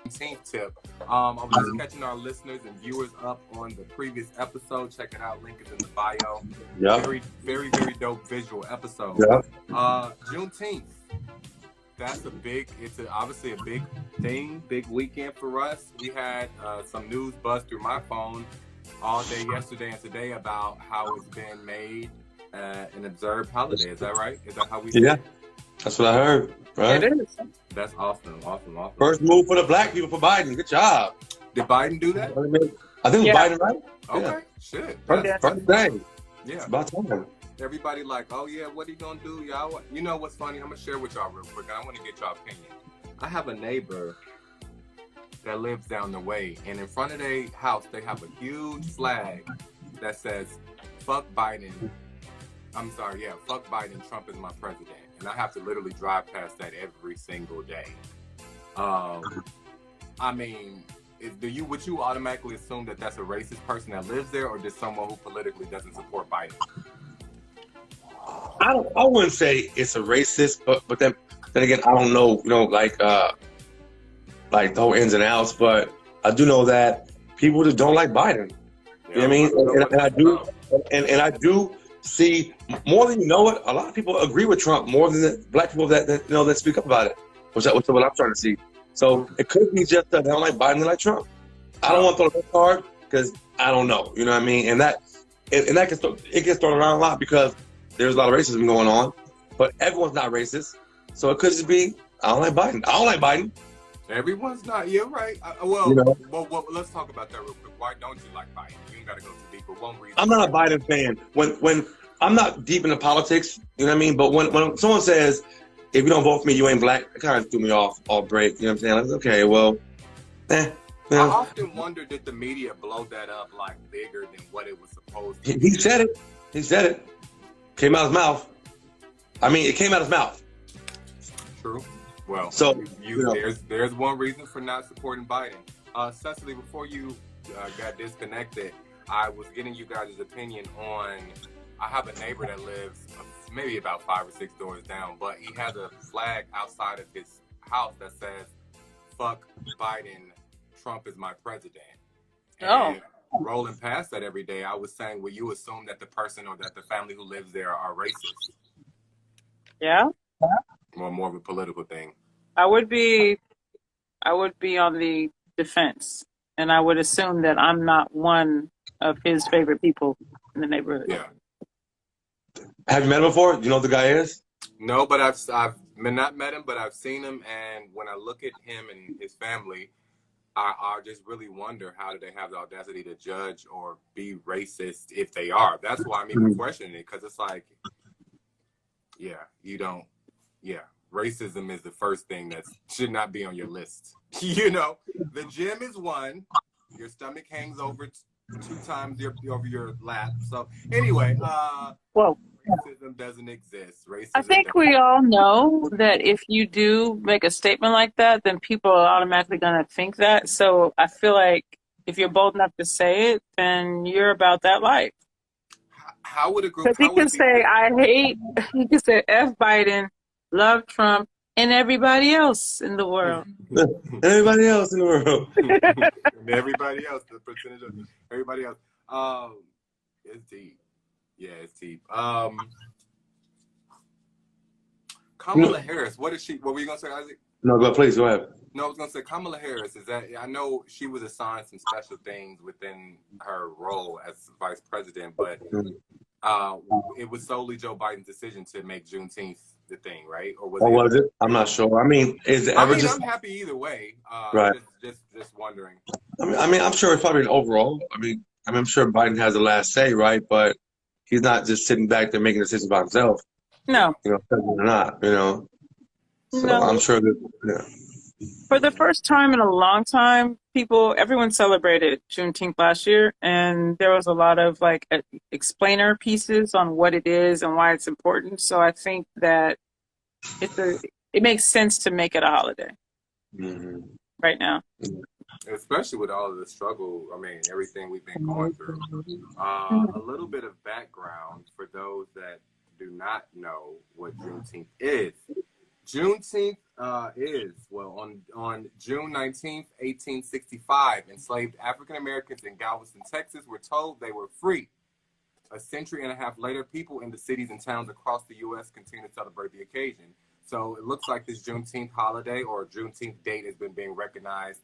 Juneteenth tip. I was just catching our listeners and viewers up on the previous episode. Check it out. Link is in the bio. Yeah. Very, very, very dope visual episode. Yeah. Juneteenth. It's obviously a big thing, big weekend for us. We had some news buzz through my phone all day yesterday and today about how it's been made an observed holiday. Is that right? Is that how we say it? That's what I heard. Right? It is. That's awesome. First move for the black people for Biden. Good job. Did Biden do that? I think it was Biden, right? Okay. Yeah. Shit. First thing. Yeah. It's about time. Everybody like, oh yeah, what are you gonna do, y'all? You know what's funny? I'm gonna share with y'all real quick. I want to get y'all opinion. I have a neighbor that lives down the way, and in front of their house, they have a huge flag that says, "Fuck Biden." I'm sorry, yeah, "Fuck Biden. Trump is my president." And I have to literally drive past that every single day. I mean, would you automatically assume that that's a racist person that lives there, or just someone who politically doesn't support Biden? I wouldn't say it's a racist, but then again, I don't know, like the whole ins and outs, but I do know that people just don't like Biden. You know what I mean? And I do see more than it. A lot of people agree with Trump more than the black people that speak up about it, which is what I'm trying to see. So it could be just that they don't like Biden, they like Trump. I don't want to throw that card because I don't know. You know what I mean? And that gets thrown around a lot because there's a lot of racism going on, but everyone's not racist. So it could just be, I don't like Biden. I don't like Biden. Everyone's not. You're right. Well, let's talk about that real quick. Why don't you like Biden? You ain't got to go too deep, but one reason. I'm not a Biden fan. When I'm not deep into politics, you know what I mean? But when someone says, if you don't vote for me, you ain't black, it kind of threw me off break. You know what I'm saying? I was okay, well, I often wonder, did the media blow that up like bigger than what it was supposed to be? He said it. Came out of his mouth. I mean, it came out of his mouth. True. Well, so there's one reason for not supporting Biden. Cecily, before you got disconnected, I was getting you guys' opinion on. I have a neighbor that lives maybe about 5 or 6 doors down, but he has a flag outside of his house that says, "Fuck Biden, Trump is my president." And rolling past that every day, I was saying, will you assume that the person or that the family who lives there are racist? Yeah. Or more of a political thing? I would be on the defense, and I would assume that I'm not one of his favorite people in the neighborhood. Yeah. Have you met him before? Do you know who the guy is? No, but I've not met him, but I've seen him, and when I look at him and his family, I just really wonder, how do they have the audacity to judge or be racist if they are? That's why I'm even questioning it, because it's like, racism is the first thing that should not be on your list. The gym is one. Your stomach hangs over 2 times over your lap. So anyway, racism doesn't exist. I think we all know that if you do make a statement like that, then people are automatically going to think that. So I feel like if you're bold enough to say it, then you're about that life. How would a group? Because he can say, he can say F Biden, love Trump, and everybody else in the world. Everybody else in the world. And everybody else, the percentage of everybody else. It's deep. Yeah, it's deep. Kamala Harris, what were you going to say, Isaac? No, please, go ahead. No, I was going to say Kamala Harris, I know she was assigned some special things within her role as vice president, but it was solely Joe Biden's decision to make Juneteenth the thing, right? Or was it? I'm not sure. I mean, I'm happy either way. Right. Just wondering. I mean, I'm sure it's probably an overall. I mean, I'm sure Biden has the last say, right? But he's not just sitting back there making decisions by himself. No. Or not, So no. I'm sure that, For the first time in a long time, everyone celebrated Juneteenth last year, and there was a lot of explainer pieces on what it is and why it's important. So I think that it makes sense to make it a holiday right now. Especially with all of the struggle, everything we've been going through. A little bit of background for those that do not know what Juneteenth is. Juneteenth On June 19th, 1865, enslaved African Americans in Galveston, Texas were told they were free. A century and a half later, people in the cities and towns across the U.S. continue to celebrate the occasion. So it looks like this Juneteenth holiday or Juneteenth date has been being recognized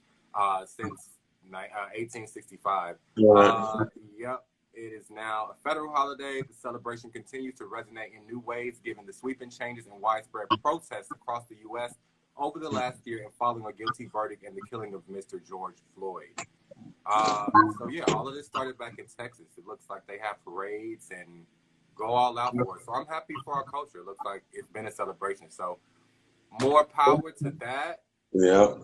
since 1865. Yep, it is now a federal holiday. The celebration continues to resonate in new ways, given the sweeping changes and widespread protests across the U.S. over the last year and following a guilty verdict in the killing of Mr. George Floyd. So yeah, all of this started back in Texas. It looks like they have parades and go all out for it. So I'm happy for our culture. It looks like it's been a celebration. So more power to that. Yeah.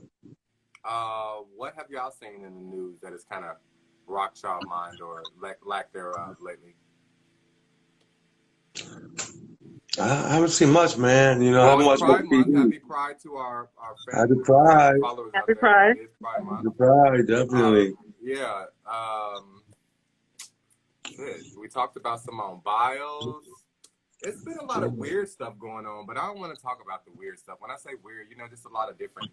What have y'all seen in the news that has kind of rocked y'all mind or lack thereof lately? I haven't seen much, man. You know, I haven't watched much TV. Happy Pride to our Happy Pride. Followers. Happy Pride. Happy Pride, definitely. Yeah. We talked about Simone Biles. It's been a lot of weird stuff going on, but I don't want to talk about the weird stuff. When I say weird, you know, just a lot of different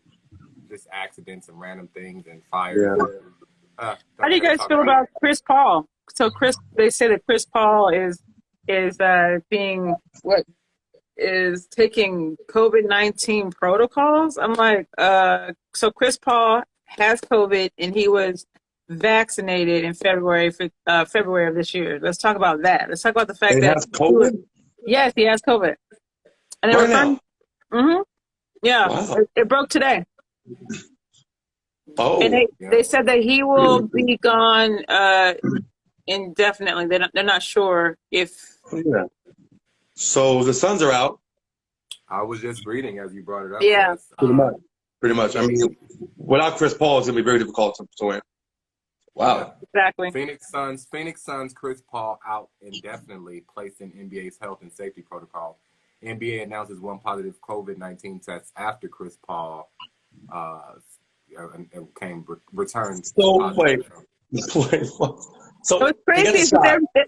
just accidents and random things and fires. Yeah. How do you guys feel about Chris Paul? So they say that Chris Paul is taking COVID-19 protocols. I'm like, so Chris Paul has COVID and he was vaccinated in February of this year. Let's talk about that. Let's talk about the fact that he has COVID. Yes, he has COVID. And they were yeah, wow. It broke today. Oh, and they said that he will be gone indefinitely. They're not sure if. Yeah. So the Suns are out. I was just reading as you brought it up. Yeah. Pretty much. I mean, without Chris Paul, it's gonna be very difficult to win. Wow. Yeah. Exactly. Phoenix Suns, Chris Paul out indefinitely, placed in NBA's health and safety protocol. NBA announces one positive COVID-19 test after Chris Paul returned. So wait. So it's crazy.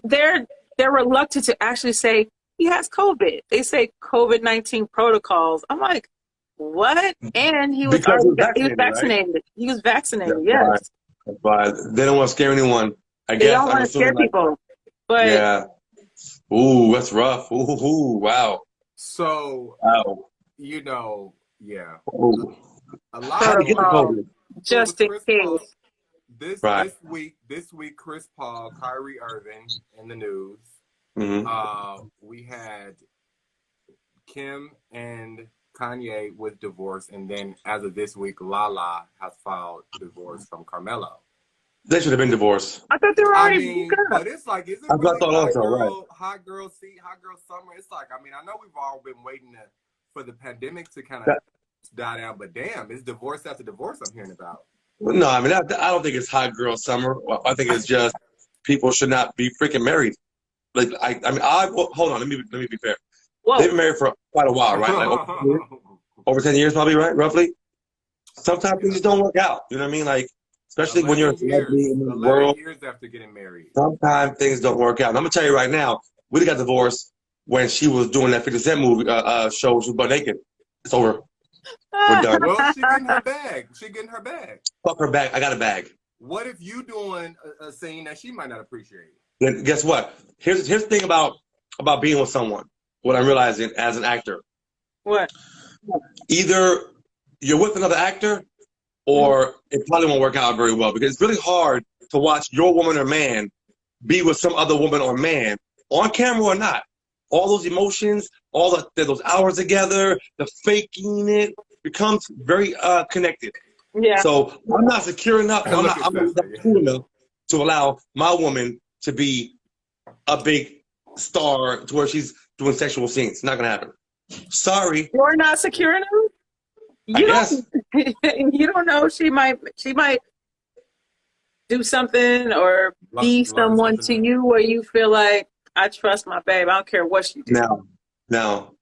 They're reluctant to actually say he has COVID. They say COVID-19 protocols. I'm like, what? And he was vaccinated. Right? He was vaccinated. Yes. But they don't want to scare anyone. I guess they don't want to scare people. But yeah. Ooh, that's rough. Ooh, wow. So you know, yeah. Ooh. A lot of people just in case. This week, Chris Paul, Kyrie Irving in the news. Mm-hmm. We had Kim and Kanye with divorce, and then as of this week, LALA has filed divorce from Carmelo. They should have been divorced. I thought they were already but it's like, is it really hot girl summer? It's like, I mean, I know we've all been waiting for the pandemic to kind of die down, but damn, it's divorce after divorce I'm hearing about. No, I mean, I don't think it's hot girl summer. I think it's just people should not be freaking married. Like, hold on, let me be fair. Whoa. They've been married for quite a while, right? Like over 10 years, probably, right? Roughly. Sometimes things just don't work out. You know what I mean? Like, especially when you're a celebrity in the world. 11 years after getting married. Sometimes things don't work out. And I'm gonna tell you right now, we got divorced when she was doing that 50 Cent movie show. She was butt naked. It's over. We're done. Well, she getting her bag. Fuck her bag. I got a bag. What if you doing a scene that she might not appreciate? Then guess what? Here's the thing about being with someone. What I'm realizing as an actor. What? Either you're with another actor, or it probably won't work out very well, because it's really hard to watch your woman or man be with some other woman or man, on camera or not. All those emotions, those hours together, the faking it becomes very connected. Yeah. So I'm not secure enough. I'm not cool enough to allow my woman to be a big star to where she's doing sexual scenes. It's not gonna happen. Sorry. You're not secure enough? You don't know. She might do something or be someone to you where you feel like, I trust my babe. I don't care what she does. No.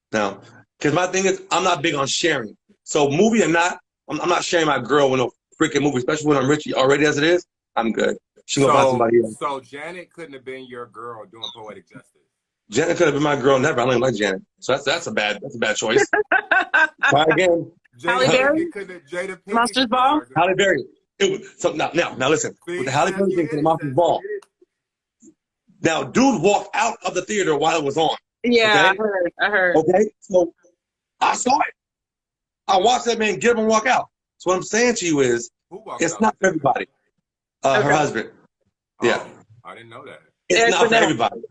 Because my thing is, I'm not big on sharing. So movie or not, I'm not sharing my girl with no freaking movie, especially when I'm rich already as it is. I'm good. She gonna find somebody else. So Janet couldn't have been your girl doing Poetic Justice. Janet could have been my girl never. I don't even like Janet. So that's a bad choice. Try again. Halle Berry? Jada Pinkett Monsters Ball? Halle Berry. So now listen. With the Halle Berry thing for the Monsters Ball. Now, dude walked out of the theater while it was on. Yeah, Okay? I heard. Okay, so I saw it. I watched that man get up and walk out. So what I'm saying to you is, it's not for everybody. Her husband. Yeah. Oh, I didn't know that. It's not for everybody.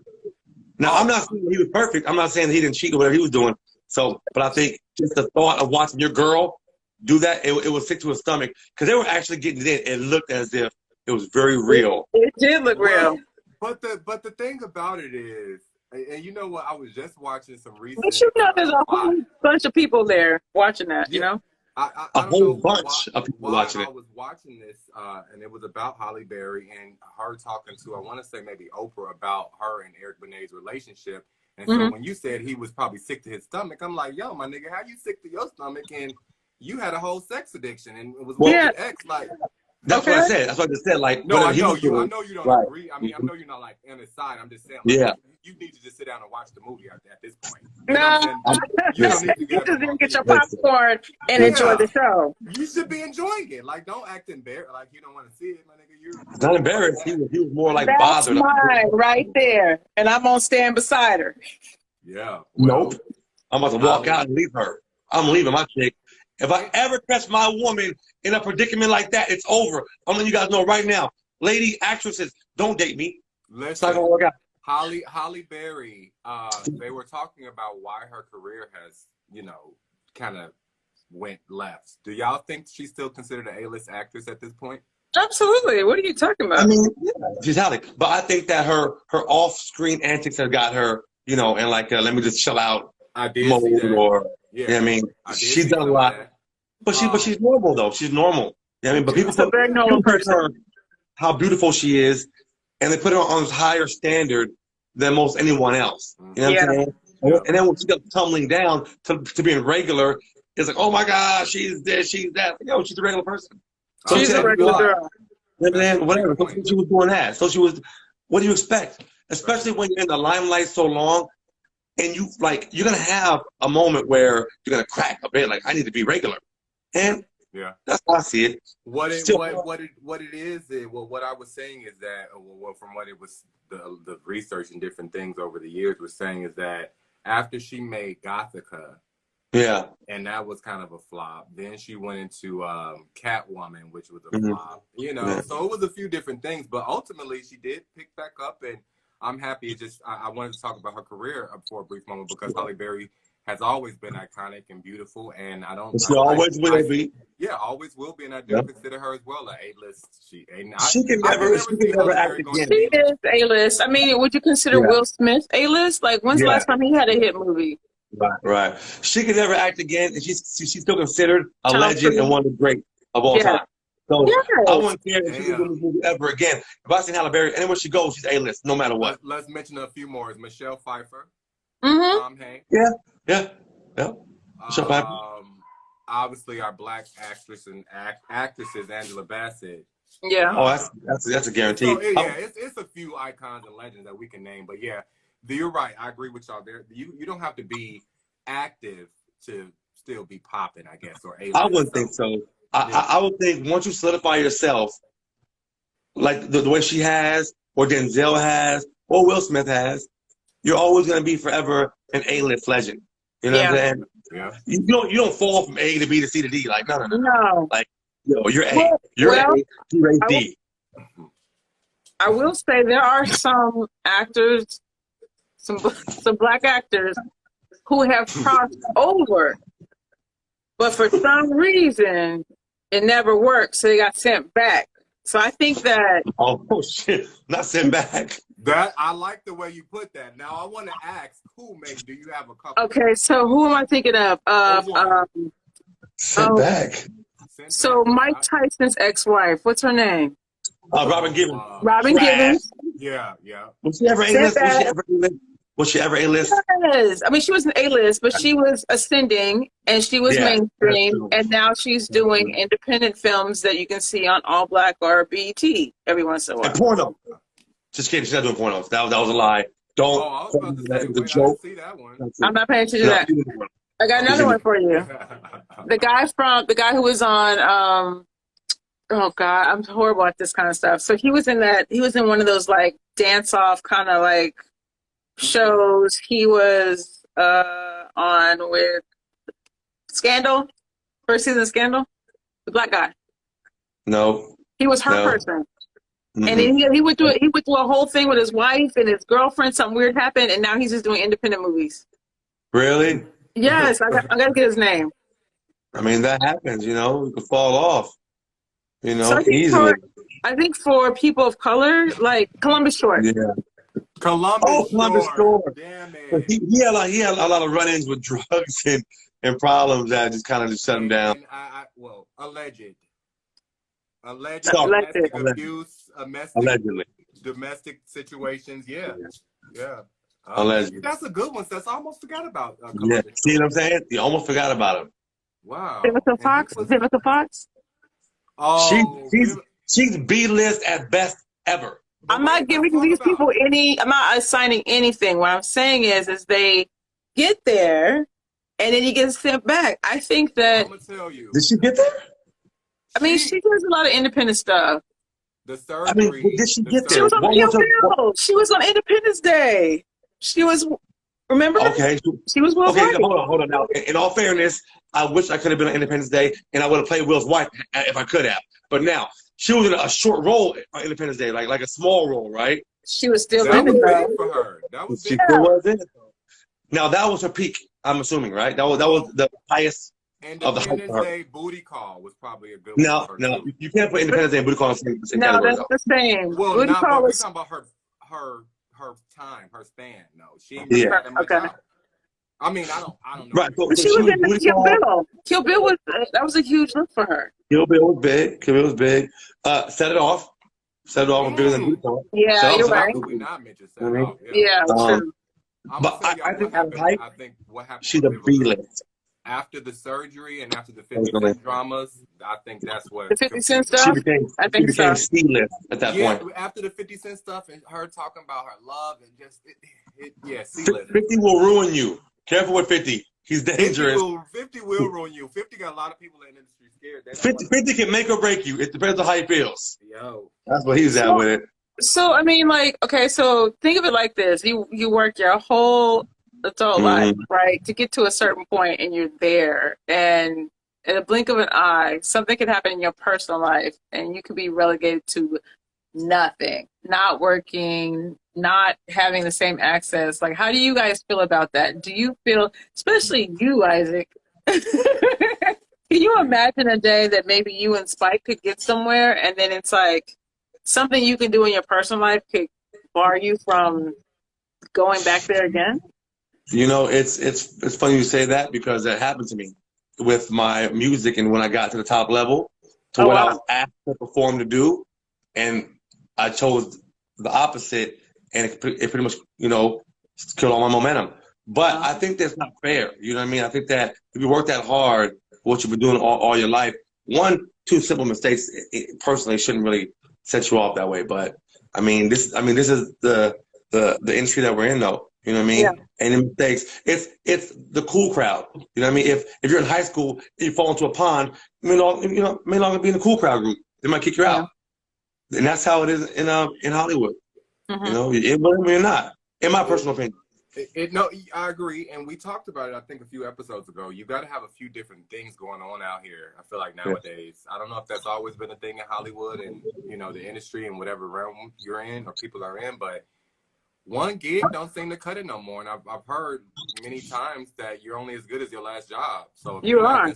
Now, I'm not saying he was perfect. I'm not saying that he didn't cheat or whatever he was doing. So, but I think just the thought of watching your girl do that, it would stick to his stomach. Because they were actually getting it in. It looked as if it was very real. It did look real. But the thing about it is, and you know what, I was just watching some recent. But you know, there's a whole bunch of people there watching that. You know, I a whole bunch of people watching it. I was watching this, and it was about Halle Berry and her talking to, I want to say maybe Oprah, about her and Eric Benet's relationship. And so when you said he was probably sick to his stomach, I'm like, yo, my nigga, how you sick to your stomach and you had a whole sex addiction and it was with your ex, like. That's what I said. That's what I just said. Like, no, I know you don't agree. I mean, I know you're not like on his side. I'm just saying, like, you need to just sit down and watch the movie at this point. You don't need to get your popcorn and enjoy the show. You should be enjoying it. Like, don't act embarrassed. Like, you don't want to see it, my nigga. You're not embarrassed. He was more like that's bothered. Mine right there, and I'm gonna stand beside her. Yeah. Nope. I'm about to walk out and leave her. I'm leaving my chick. If I ever catch my woman in a predicament like that, it's over. I'm letting you guys know right now. Lady actresses, don't date me. Listen, it's not gonna work out. Halle Berry, they were talking about why her career has, kind of went left. Do y'all think she's still considered an A-list actress at this point? Absolutely. What are you talking about? I mean, she's Halle. But I think that her off-screen antics have got her, and like, let me just chill out. I did see that. Or, I mean, she's done a lot. But she's normal though. She's normal. I mean, but people a very normal person. How beautiful she is, and they put her on a higher standard than most anyone else. You know what I'm saying? And then when she got tumbling down to being regular, it's like, oh my God, she's this, she's that. She's a regular person. So she's a regular girl. And then whatever. So she was doing that. So she was. What do you expect? Especially when you're in the limelight so long, and you're gonna have a moment where you're gonna crack a bit. Like, I need to be regular. And that's how I see it. What it is, what I was saying is that, from what it was, the research and different things over the years was saying is that after she made Gothica, and that was kind of a flop. Then she went into Catwoman, which was a flop. So it was a few different things, but ultimately she did pick back up, and I'm happy. I wanted to talk about her career for a brief moment because Halle Berry has always been iconic and beautiful, and She always will be. Yeah, always will be, and I do consider her as well an A-list. She can never act again. She is A-list. I mean, would you consider Will Smith A-list? Like, when's the last time he had a hit movie? Right. She can never act again, and she's still considered a legend and one of the great of all time. So I wouldn't care if she was doing this movie ever again. If I seen Halle Berry, anywhere she goes, she's A-list, no matter what. Let's mention a few more. Is Michelle Pfeiffer, Tom Hanks. Yeah. Michelle Pfeiffer. Obviously, our black actress and actresses, Angela Bassett. Yeah. Oh, that's a guarantee. So, it's a few icons and legends that we can name, but you're right. I agree with y'all there. You don't have to be active to still be popping, I guess, or A-list. I wouldn't think so. I would think once you solidify yourself, like the way she has, or Denzel has, or Will Smith has, you're always going to be forever an A-list legend. You know what I'm saying? Yeah. You don't fall from A to B to C to D. Like, no. Like, you're A. You're A. You're A, D. I will say there are some actors, some black actors who have crossed over, but for some reason it never worked, so they got sent back. So I think that oh shit, not sent back. That I like the way you put that. Now I want to ask, do you have a couple? Okay, so who am I thinking of? Sent back. So Mike Tyson's ex-wife, what's her name? Robin Givens. Robin Givens. Yeah. Was she ever A-list? Was she ever A-list? Yes. I mean, she wasn't A-list, but she was ascending, and she was mainstream, and now she's doing independent films that you can see on All Black or BET every once in a while. And porno. Just kidding. She's not doing pornos. That was a lie. Don't. I was about to say, it was a joke. I didn't see that one. I'm not paying attention to that. I got another one for you. The guy who was on oh God, I'm horrible at this kind of stuff. So he was in one of those like dance off kind of like shows. He was on with Scandal, first season of Scandal, the black guy. No. He was her person. Mm-hmm. And then he would do a whole thing with his wife and his girlfriend. Something weird happened, and now he's just doing independent movies. Really? Yes, I got to get his name. I mean, that happens, you know. You could fall off, you know, so easily. I think for people of color, like Columbus Short. Yeah. Columbus Short. Damn it. He had a lot of run-ins with drugs and problems that just kind of just shut him down. Alleged Alleged. Abuse, allegedly. Domestic situations, yeah. Allegedly. That's a good one. That's almost forgot about. Yeah, see what I'm saying? You almost forgot about him. Wow. Vivica Fox. Oh, she's B-list at best ever. I'm not giving these people I'm not assigning anything. What I'm saying is they get there and then you get sent back. I think that. I'm gonna tell you. Did she get there? I mean, she does a lot of independent stuff. The surgery. I mean, did she get there? She was on Pavielle. She was on Independence Day. She was. Remember? Okay. She was Will's wife. Hold on. Now, in all fairness, I wish I could have been on Independence Day and I would have played Will's wife if I could have. But now, she was in a short role on Independence Day, like a small role, right? She was still in it for her. That was she still was in it. Now, that was her peak, I'm assuming, right? That was the highest of the Independence Day booty call was probably a good one. No, you can't put Independence Day and booty call in the same category. No, that's the same. Well, booty call we're talking about her time, her span. No, she didn't really have that much out. I mean, I don't know. Right, so she was in the Kill Bill. Kill Bill was a huge look for her. Kill Bill was big. Set It Off was bigger than booty call. Yeah, you're right. We not mention Set It Off. Yeah, true. But I think what happened. She's a B-list. After the surgery and after the 50 Cent dramas, I think that's what the 50 Cent stuff. I think she became C-list at that point. After the 50 Cent stuff and her talking about her love and just C-list. 50 will ruin you. Careful with 50. He's dangerous. 50 will ruin you. 50 got a lot of people in the industry scared. 50 can make or break you. It depends on how he feels. Yo, that's what he's at with it. So I mean, like, okay, so think of it like this: you work your whole adult life, right, to get to a certain point, and you're there, and in a blink of an eye, something could happen in your personal life, and you could be relegated to nothing, not working, not having the same access. Like, how do you guys feel about that? Do you feel, especially you, Isaac, can you imagine a day that maybe you and Spike could get somewhere, and then it's like something you can do in your personal life could bar you from going back there again? You know, it's funny you say that because that happened to me with my music, and when I got to the top level, to what I was asked to perform to do, and I chose the opposite, and it pretty much, you know, killed all my momentum. But I think that's not fair. You know what I mean? I think that if you work that hard, what you've been doing all your life, 2 simple mistakes personally shouldn't really set you off that way. But I mean, this is the industry that we're in, though. You know what I mean? Yeah. And in mistakes, it's the cool crowd. You know what I mean? If you're in high school and you fall into a pond, may longer be in the cool crowd group. They might kick you out. And that's how it is in Hollywood. You know, it will or not. In my personal opinion. No, I agree, and we talked about it. I think a few episodes ago. You got to have a few different things going on out here. I feel like nowadays, I don't know if that's always been a thing in Hollywood and the industry and whatever realm you're in or people are in, but one gig don't seem to cut it no more. And I've heard many times that you're only as good as your last job. So you are.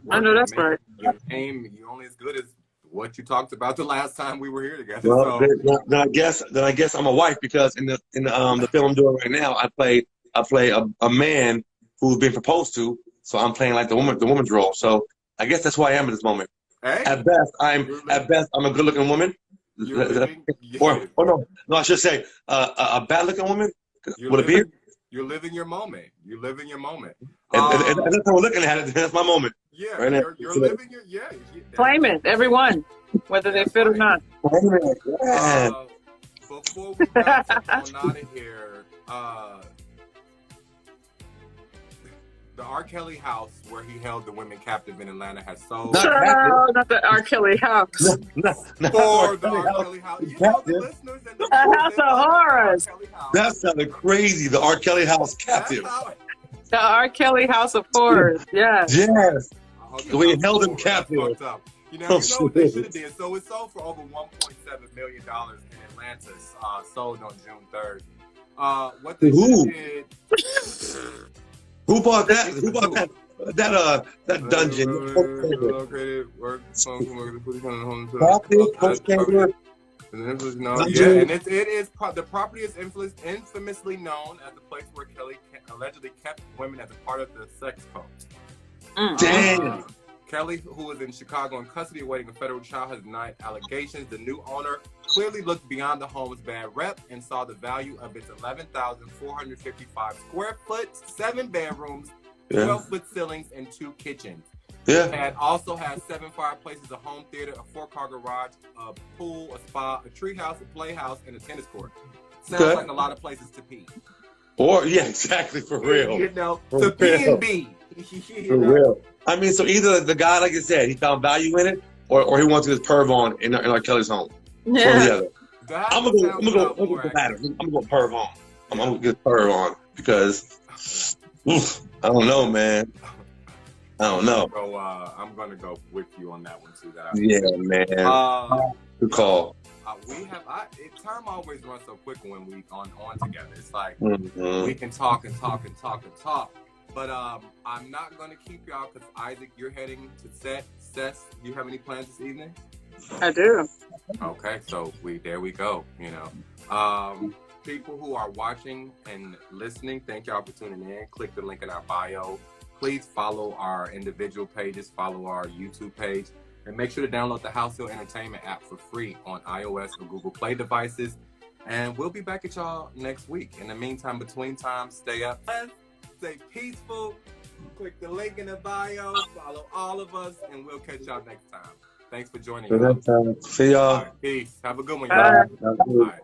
I know that's right. Your name, you're only as good as what you talked about the last time we were here together. Well, so. then I guess I'm a wife, because in the film I'm doing right now, I play a man who's been proposed to, so I'm playing like the woman's role. So I guess that's who I am at this moment. Hey, at best I'm a good looking woman. No, I should say a bad looking woman with a beard. You're living your moment. You're living your moment. And that's how we're looking at it. That's my moment. Yeah, right, you're living your claim it, everyone, whether they fit or not. Before we got on out of here, The R. Kelly house where he held the women captive in Atlanta has sold. Not Not the R. Kelly house. For the R. Kelly house. You know, the listeners and the A house of horrors. That sounded crazy. The R. Kelly house captive. The R. Kelly house of horrors. Yes. Yes. We held him captive. You know what they should have did? So it sold for over $1.7 million in Atlanta, sold on June 3rd. What they did... Who bought that? Who bought that dungeon? And it is the property is infamously known as the place where Kelly allegedly kept women as a part of the sex cult. Damn. Kelly, who was in Chicago in custody awaiting a federal trial, has denied allegations. The new owner clearly looked beyond the home's bad rep and saw the value of its 11,455 square foot, 7 bedrooms, 12-foot ceilings, and 2 kitchens. It also has 7 fireplaces, a home theater, a 4-car garage, a pool, a spa, a treehouse, a playhouse, and a tennis court. Sounds like a lot of places to pee. Or exactly, for real. You know, to P and B. For real. I mean, so either the guy, like you said, he found value in it, or he wants to get his perv on in R. Kelly's home. Yeah. Or the other. I'm gonna go perv on. I'm gonna get perv on because I don't know, man. I don't know. I'm gonna go with you on that one too. Man. Good call. Time always runs so quick when we on together. It's like we can talk and talk and talk and talk. But I'm not going to keep y'all because, Isaac, you're heading to set. Seth, do you have any plans this evening? I do. Okay, so there we go, you know. People who are watching and listening, thank y'all for tuning in. Click the link in our bio. Please follow our individual pages, follow our YouTube page, and make sure to download the House Hill Entertainment app for free on iOS or Google Play devices. And we'll be back at y'all next week. In the meantime, between times, stay up. Stay peaceful. Click the link in the bio. Follow all of us, and we'll catch y'all next time. Thanks for joining us. See y'all. Right, peace. Have a good one, y'all. All right. Bye.